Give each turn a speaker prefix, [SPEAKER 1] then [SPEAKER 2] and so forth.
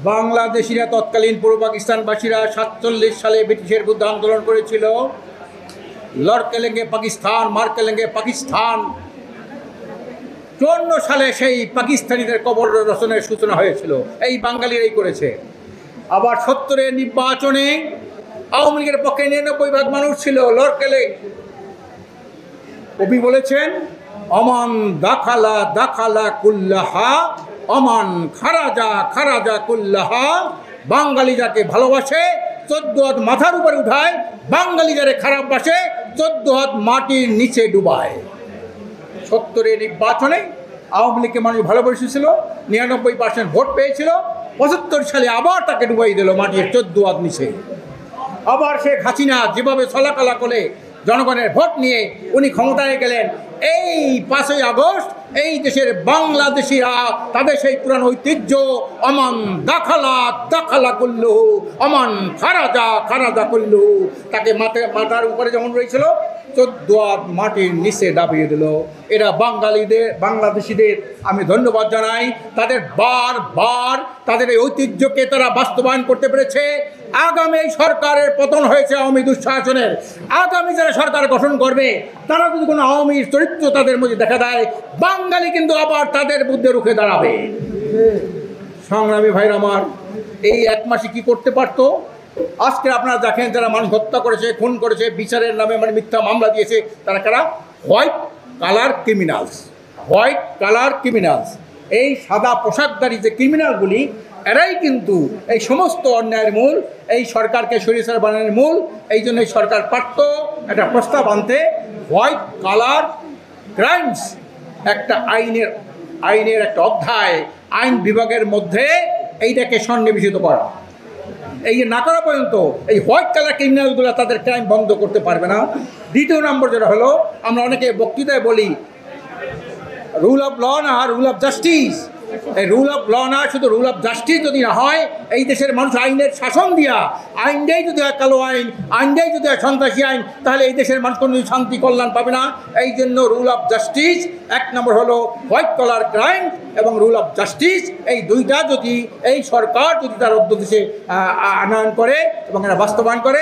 [SPEAKER 1] বাংলাদেশিরা তৎকালীন পূর্ব পাকিস্তানবাসীরা 47 সালে ব্রিটিশের বিরুদ্ধে আন্দোলন করেছিল। লড়কেলেঙ্গে পাকিস্তান, মারকেলেঙ্গে পাকিস্তান। 54 সালে সেই পাকিস্তানিদের কবর রচনের সূচনা হয়েছিল, এই বাঙালিরাই করেছে। আবার 70-এর নির্বাচনে আওয়ামী লীগের পক্ষে 99% মানুষ ছিল। লড়কেলে কবি বলেছেন, অমান দাখালা দাখালা কুল্লাহা, অমান খারাজা খারাজা কুল্লাহা। বাঙালি যাকে ভালোবাসে 14 হাত মাথার উপরে উঠায়, বাঙালি যারে খারাপ বাসে 14 হাত মাটির নিচে ডুবায়। 70-এর নির্বাচনে আওয়ামী লীগকে মানুষ ভালোবেসেছিল, 99% ভোট পেয়েছিল। 75 সালে আবার তাকে ডুবাই দিল মাটির 14 হাত নিচে। আবার শেখ হাসিনা যেভাবে ছলাকলা করে জনগণের ভোট নিয়ে উনি ক্ষমতায় গেলেন, এই 5ই আগস্ট এই দেশের বাংলাদেশিরা তাদের সেই পুরানো ঐতিহ্য অমান দাখালা দাখালা করলো, অমান খারাজা খারাজা করলো, তাকে মাথার উপরে যেমন রয়েছিল 14 হাত মাটির নিচে ডাবিয়ে দিল। এরা বাংলাদেশিদের আমি ধন্যবাদ জানাই। তাদের বারবার তাদের এই ঐতিহ্যকে তারা বাস্তবায়ন করতে পেরেছে। আগামী এই সরকারের পতন হয়েছে আওয়ামী দুঃশাসনের। আগামী যারা সরকার গঠন করবে তারা যদি কোনো আওয়ামীর চরিত্র তাদের মধ্যে দেখা দেয়, বাঙালি কিন্তু আবার তাদের বিরুদ্ধে রুখে দাঁড়াবে। সংগ্রামী ভাইরা আমার, এই 1 মাসে কি করতে পারতো? আজকে আপনারা দেখেন যারা মানুষ হত্যা করেছে, খুন করেছে, বিচারের নামে মিথ্যা মামলা দিয়েছে, তারা কারা? White colour criminals. White colour criminals, এই সাদা পোশাকধারী যে ক্রিমিনালগুলি, এরাই কিন্তু এই সমস্ত অন্যায়ের মূল, এই সরকারকে সরিষার বানানোর মূল। এই জন্য এই সরকার পারত একটা প্রস্তাব আনতে, হোয়াইট কালার ক্রাইমস একটা আইনের একটা অধ্যায় আইন বিভাগের মধ্যে এইটাকে সন্নিবেশিত করা। এই না করা পর্যন্ত এই হোয়াইট কালার ক্রিমিনালগুলো তাদের ক্রাইম বন্ধ করতে পারবে না। দ্বিতীয় নম্বর যেটা হলো, আমরা অনেকে বক্তৃতায় বলি রুল অফ ল না, রুল অফ জাস্টিস। এই রুল অফ ল না, শুধু রুল অফ জাস্টিস যদি না হয়, এই দেশের মানুষ আইনের শাসন দিয়া, আইনটাই যদি হয় কালো আইন, আইনটাই যদি হয় সন্ত্রাসী আইন, তাহলে এই দেশের মানুষ কোনো শান্তি কল্যাণ পাবে না। এই জন্য রুল অফ জাস্টিস 1 নম্বর হলো হোয়াইট কলার ক্রাইম এবং রুল অফ জাস্টিস। এই দুইটা যদি এই সরকার যদি তার অধ্যাদেশে আনয়ন করে এবং এরা বাস্তবায়ন করে,